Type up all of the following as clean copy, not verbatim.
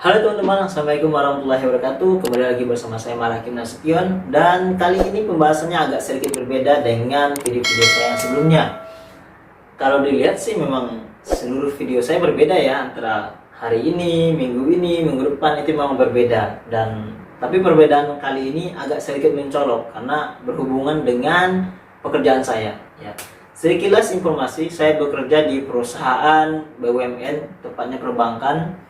Halo teman-teman, Assalamualaikum warahmatullahi wabarakatuh. Kembali lagi bersama saya Marakim Nasution. Dan kali ini pembahasannya agak sedikit berbeda dengan video-video saya yang sebelumnya. Kalau dilihat sih memang seluruh video saya berbeda ya, antara hari ini, minggu depan itu memang berbeda. Tapi perbedaan kali ini agak sedikit mencolok karena berhubungan dengan pekerjaan saya ya. Sekilas informasi, saya bekerja di perusahaan BUMN, tepatnya perbankan.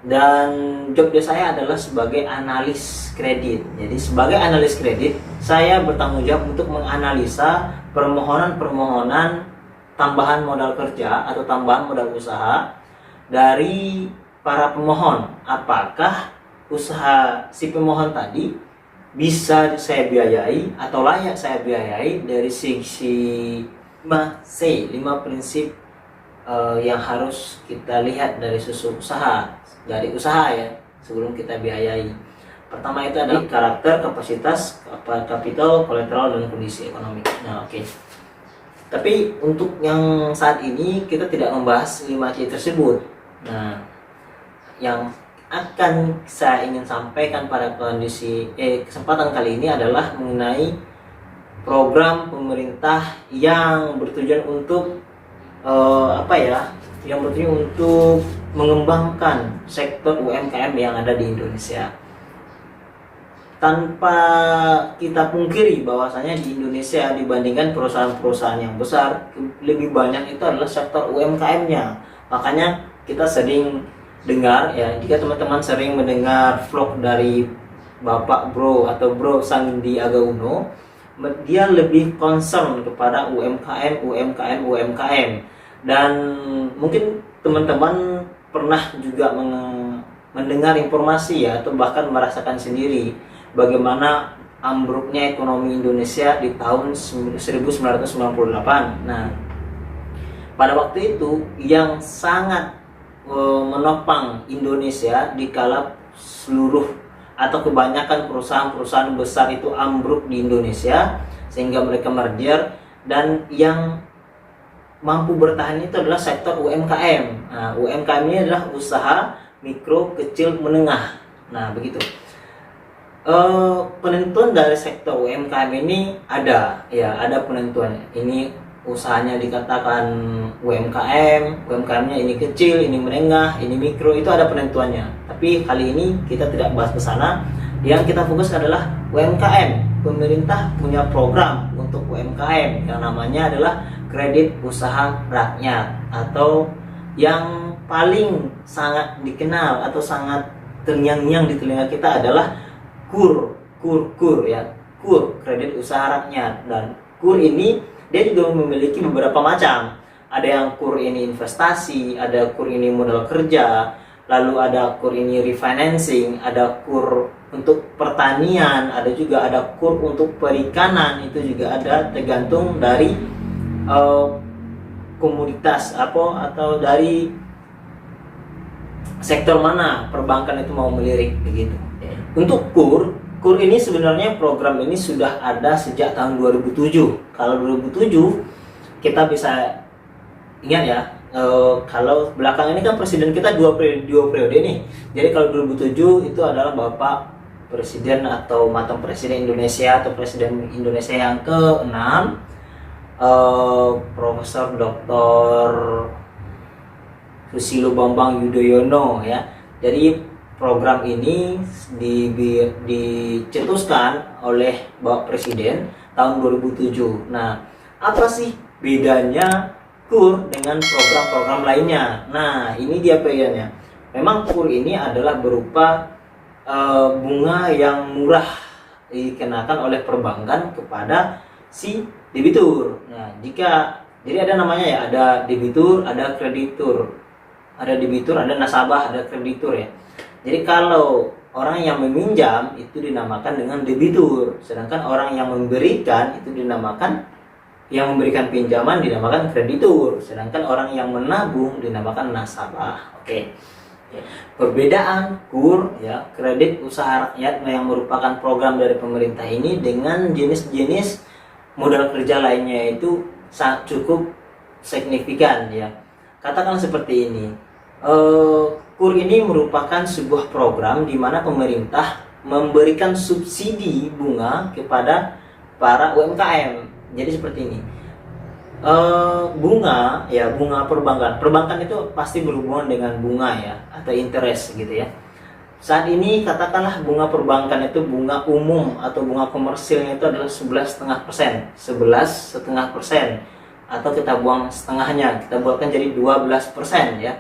Dan job saya adalah sebagai analis kredit. Jadi sebagai analis kredit, saya bertanggung jawab untuk menganalisa permohonan-permohonan tambahan modal kerja atau tambahan modal usaha dari para pemohon. Apakah usaha si pemohon tadi bisa saya biayai atau layak saya biayai dari sisi 5 prinsip yang harus kita lihat dari susu usaha ya sebelum kita biayai. Pertama itu adalah karakter, kapasitas, kapital, kolateral, dan kondisi ekonomi. Nah, oke. Tapi untuk yang saat ini kita tidak membahas 5C tersebut. Nah, yang akan saya ingin sampaikan pada kesempatan kali ini adalah mengenai program pemerintah yang bertujuan untuk yang bertujuan untuk mengembangkan sektor UMKM yang ada di Indonesia. Tanpa kita pungkiri bahwasanya di Indonesia dibandingkan perusahaan-perusahaan yang besar, lebih banyak itu adalah sektor UMKM-nya. Makanya kita sering dengar ya, jika teman-teman sering mendengar vlog dari Bapak Bro atau Bro Sandiaga Uno, dia lebih concern kepada UMKM. Dan mungkin teman-teman pernah juga mendengar informasi ya, atau bahkan merasakan sendiri bagaimana ambruknya ekonomi Indonesia di tahun 1998. Nah, pada waktu itu yang sangat menopang Indonesia dikala seluruh atau kebanyakan perusahaan-perusahaan besar itu ambruk di Indonesia sehingga mereka merger, dan yang mampu bertahan itu adalah sektor UMKM. Nah, UMKM ini adalah usaha mikro, kecil, menengah. Nah, begitu. Penentuan dari sektor UMKM ini ada penentuan. Ini usahanya dikatakan UMKM, UMKM-nya ini kecil, ini menengah, ini mikro, itu ada penentuannya. Tapi kali ini kita tidak bahas ke sana. Yang kita fokus adalah UMKM. Pemerintah punya program untuk UMKM yang namanya adalah kredit usaha rakyat, atau yang paling sangat dikenal atau sangat terngiang-ngiang di telinga kita adalah KUR, kredit usaha rakyat. Dan KUR ini dia juga memiliki beberapa macam. Ada yang KUR ini investasi, ada KUR ini modal kerja, lalu ada KUR ini refinancing, ada KUR untuk pertanian, ada KUR untuk perikanan. Itu juga ada, tergantung dari komoditas atau dari sektor mana perbankan itu mau melirik begitu. Untuk KUR ini sebenarnya program ini sudah ada sejak tahun 2007. Kalau 2007 kita bisa ingat ya, kalau belakang ini kan presiden kita dua periode nih. Jadi kalau 2007 itu adalah Bapak Presiden atau mantan Presiden Indonesia atau Presiden Indonesia yang ke-6, Profesor Dr. Susilo Bambang Yudhoyono ya. Jadi program ini dicetuskan oleh Bapak Presiden tahun 2007. Nah, apa sih bedanya KUR dengan program-program lainnya? Nah, ini dia bedanya. Memang KUR ini adalah berupa bunga yang murah dikenakan oleh perbankan kepada si debitur. Nah, jadi ada namanya ya, ada debitur, ada kreditur. Ada debitur, ada nasabah, ada kreditur ya. Jadi kalau orang yang meminjam itu dinamakan dengan debitur, sedangkan orang yang memberikan itu memberikan pinjaman dinamakan kreditur, sedangkan orang yang menabung dinamakan nasabah. Oke. Perbedaan KUR ya, kredit usaha rakyat, yang merupakan program dari pemerintah ini dengan jenis-jenis modal kerja lainnya itu cukup signifikan ya. Katakan seperti ini, KUR ini merupakan sebuah program di mana pemerintah memberikan subsidi bunga kepada para UMKM. Jadi seperti ini. Bunga perbankan itu pasti berhubungan dengan bunga ya, atau interest gitu ya. Saat ini katakanlah bunga perbankan itu, bunga umum atau bunga komersilnya itu adalah 11,5%, 11,5%, atau kita buang setengahnya, kita buatkan jadi 12% ya.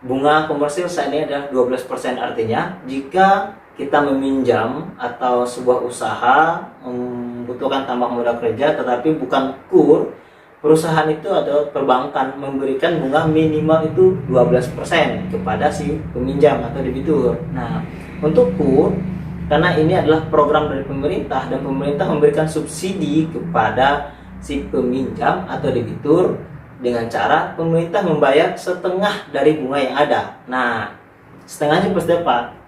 Bunga komersil saat ini adalah 12%, artinya jika kita meminjam atau sebuah usaha membutuhkan tambah modal kerja tetapi bukan KUR, perusahaan itu atau perbankan memberikan bunga minimal itu 12% kepada si peminjam atau debitur. Nah, untuk KUR, karena ini adalah program dari pemerintah dan pemerintah memberikan subsidi kepada si peminjam atau debitur dengan cara pemerintah membayar setengah dari bunga yang ada. Nah, setengahnya pasti apa?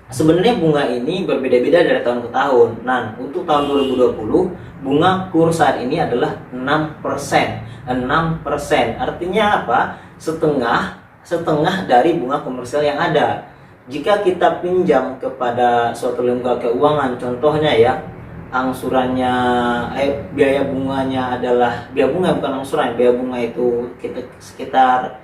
Sebenarnya bunga ini berbeda-beda dari tahun ke tahun. Nah, untuk tahun 2020 bunga KUR saat ini adalah 6%. 6%. Artinya apa? Setengah dari bunga komersial yang ada. Jika kita pinjam kepada suatu lembaga keuangan, contohnya ya, angsurannya biaya bunganya adalah, biaya bunga bukan angsuran, biaya bunga itu kita sekitar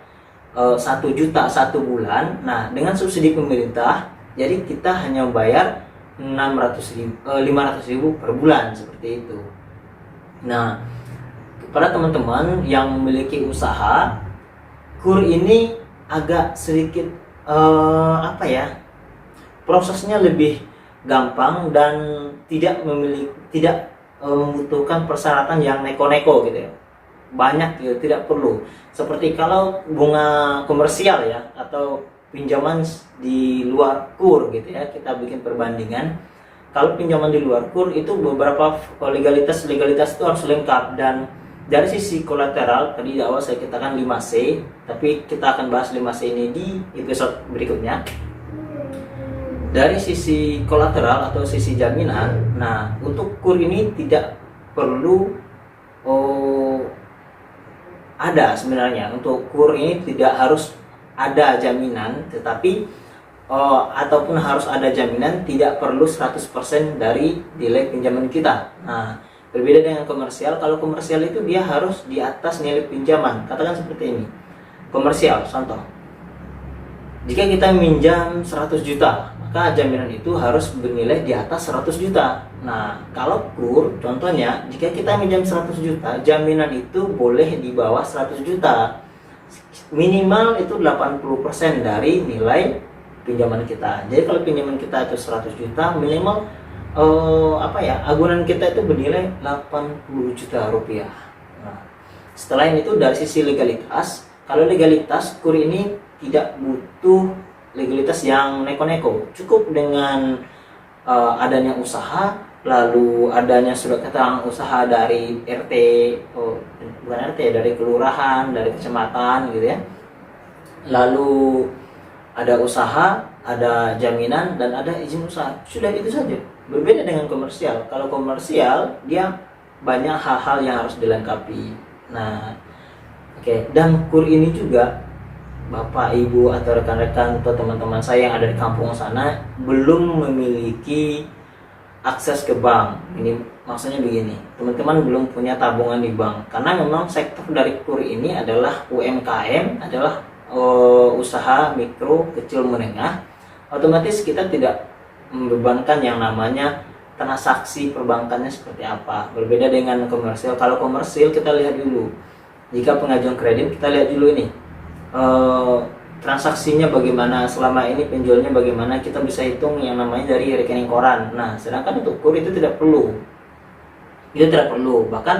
1 juta 1 bulan. Nah, dengan subsidi pemerintah, jadi kita hanya bayar 500.000 per bulan, seperti itu. Nah, kepada teman-teman yang memiliki usaha, KUR ini agak sedikit prosesnya lebih gampang dan tidak membutuhkan persyaratan yang neko-neko gitu ya. Banyak gitu, tidak perlu. Seperti kalau bunga komersial ya, atau pinjaman di luar KUR gitu ya, kita bikin perbandingan. Kalau pinjaman di luar KUR itu beberapa legalitas itu harus lengkap, dan dari sisi kolateral tadi di awal saya katakan 5C, tapi kita akan bahas 5C ini di episode berikutnya. Dari sisi kolateral atau sisi jaminan, nah untuk KUR ini tidak perlu ada sebenarnya. Untuk KUR ini tidak harus ada jaminan, tetapi ataupun harus ada jaminan, tidak perlu 100% dari nilai pinjaman kita. Nah, berbeda dengan komersial. Kalau komersial itu dia harus di atas nilai pinjaman. Katakan seperti ini. Komersial, contoh. Jika kita minjam 100 juta, maka jaminan itu harus bernilai di atas 100 juta. Nah, kalau KUR, contohnya, jika kita minjam 100 juta, jaminan itu boleh di bawah 100 juta. Minimal itu 80% dari nilai pinjaman kita. Jadi kalau pinjaman kita itu 100 juta, minimal agunan kita itu bernilai 80 juta rupiah. Nah, setelah itu dari sisi legalitas, kalau legalitas KUR ini tidak butuh legalitas yang neko-neko. Cukup dengan adanya usaha, lalu adanya surat keterangan usaha dari RT, dari kelurahan, dari kecamatan gitu ya. Lalu ada usaha, ada jaminan, dan ada izin usaha. Sudah itu saja. Berbeda dengan komersial. Kalau komersial dia banyak hal-hal yang harus dilengkapi. Nah, dan KUR ini juga Bapak, Ibu, atau rekan-rekan atau teman-teman saya yang ada di kampung sana belum memiliki akses ke bank. Ini maksudnya begini, teman-teman belum punya tabungan di bank, karena memang sektor dari KUR ini adalah UMKM, adalah usaha mikro, kecil, menengah. Otomatis kita tidak membebankan yang namanya transaksi perbankannya seperti apa. Berbeda dengan komersial. Kalau komersial kita lihat dulu, jika pengajuan kredit kita lihat dulu ini transaksinya bagaimana, selama ini penjualnya bagaimana, kita bisa hitung yang namanya dari rekening koran. Nah, sedangkan untuk KUR itu tidak perlu. Bahkan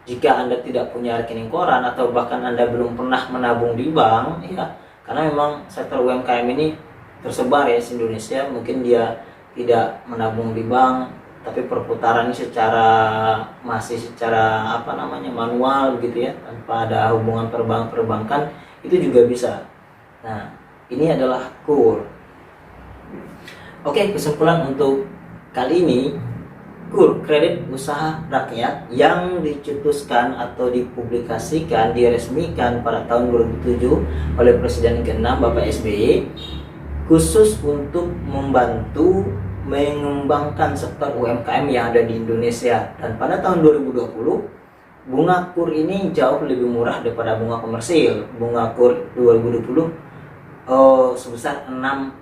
jika Anda tidak punya rekening koran atau bahkan Anda belum pernah menabung di bank ya, karena memang sektor UMKM ini tersebar ya di Indonesia, mungkin dia tidak menabung di bank, tapi perputarannya masih secara manual gitu ya, tanpa ada hubungan perbankan, itu juga bisa. Nah, ini adalah KUR. Oke, kesimpulan untuk kali ini, KUR, kredit usaha rakyat, yang dicetuskan atau dipublikasikan, diresmikan pada tahun 2007 oleh Presiden ke-6 Bapak SBY, khusus untuk membantu mengembangkan sektor UMKM yang ada di Indonesia. Dan pada tahun 2020 bunga KUR ini jauh lebih murah daripada bunga komersil. Bunga KUR 2020 sebesar 6%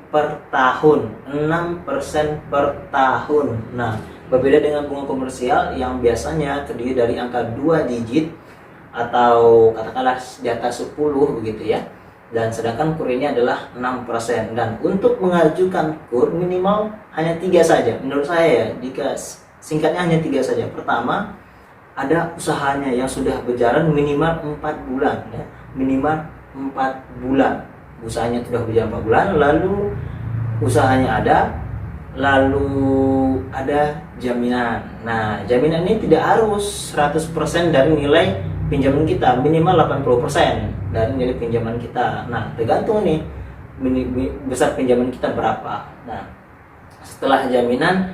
per tahun. 6% per tahun. Nah, berbeda dengan bunga komersial yang biasanya terdiri dari angka 2 digit atau katakanlah di atas 10 begitu ya. Dan sedangkan KUR ini adalah 6%. Dan untuk mengajukan KUR minimal hanya 3 saja. Menurut saya ya, jika singkatnya hanya 3 saja. Pertama, ada usahanya yang sudah berjalan minimal 4 bulan ya. Minimal 4 bulan. Usahanya sudah berjalan 4 bulan, lalu usahanya ada, lalu ada jaminan. Nah, jaminan ini tidak harus 100% dari nilai pinjaman kita, minimal 80% dari nilai pinjaman kita. Nah, tergantung nih besar pinjaman kita berapa. Nah, setelah jaminan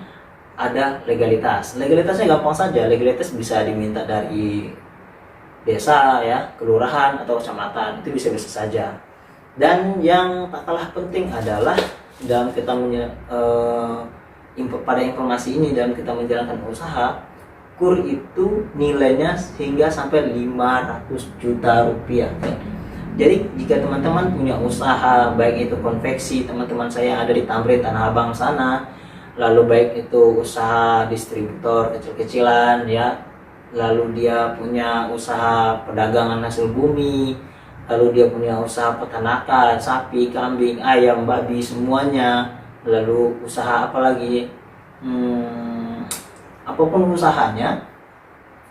ada legalitas. Legalitasnya gampang saja. Legalitas bisa diminta dari desa ya, kelurahan atau kecamatan, itu bisa-bisa saja. Dan yang tak kalah penting adalah dalam kita pada informasi ini, dalam kita menjalankan usaha, KUR itu nilainya hingga sampai 500 juta rupiah. Jadi jika teman-teman punya usaha, baik itu konveksi, teman-teman saya yang ada di Tamrin, Tanah Abang sana, lalu baik itu usaha distributor kecil-kecilan ya, lalu dia punya usaha perdagangan hasil bumi, lalu dia punya usaha peternakan, sapi, kambing, ayam, babi, semuanya, lalu usaha apa lagi, apapun usahanya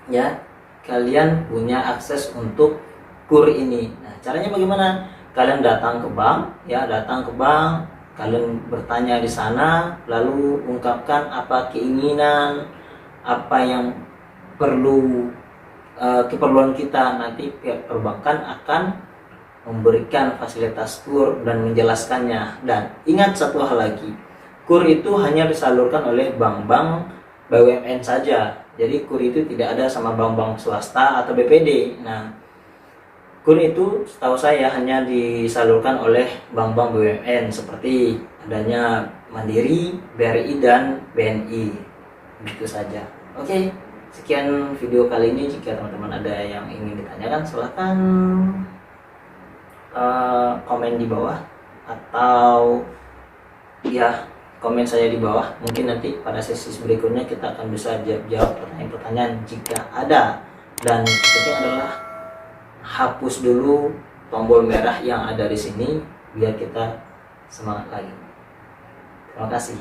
ya, kalian punya akses untuk KUR ini. Nah, caranya bagaimana? Kalian datang ke bank ya, kalian bertanya di sana, lalu ungkapkan apa keinginan, apa yang perlu, keperluan kita. Nanti pihak perbankan akan memberikan fasilitas KUR dan menjelaskannya. Dan ingat satu hal lagi, KUR itu hanya disalurkan oleh bank-bank BUMN saja. Jadi KUR itu tidak ada sama bank-bank swasta atau BPD. Nah, KUR itu setahu saya hanya disalurkan oleh bank-bank BUMN seperti adanya Mandiri, BRI, dan BNI. Begitu saja. Oke. Sekian video kali ini. Jika teman-teman ada yang ingin ditanyakan, silahkan komen di bawah, atau ya komen saya di bawah. Mungkin nanti pada sesi berikutnya kita akan bisa jawab pertanyaan-pertanyaan jika ada. Dan penting adalah hapus dulu tombol merah yang ada di sini biar kita semangat lagi. Terima kasih.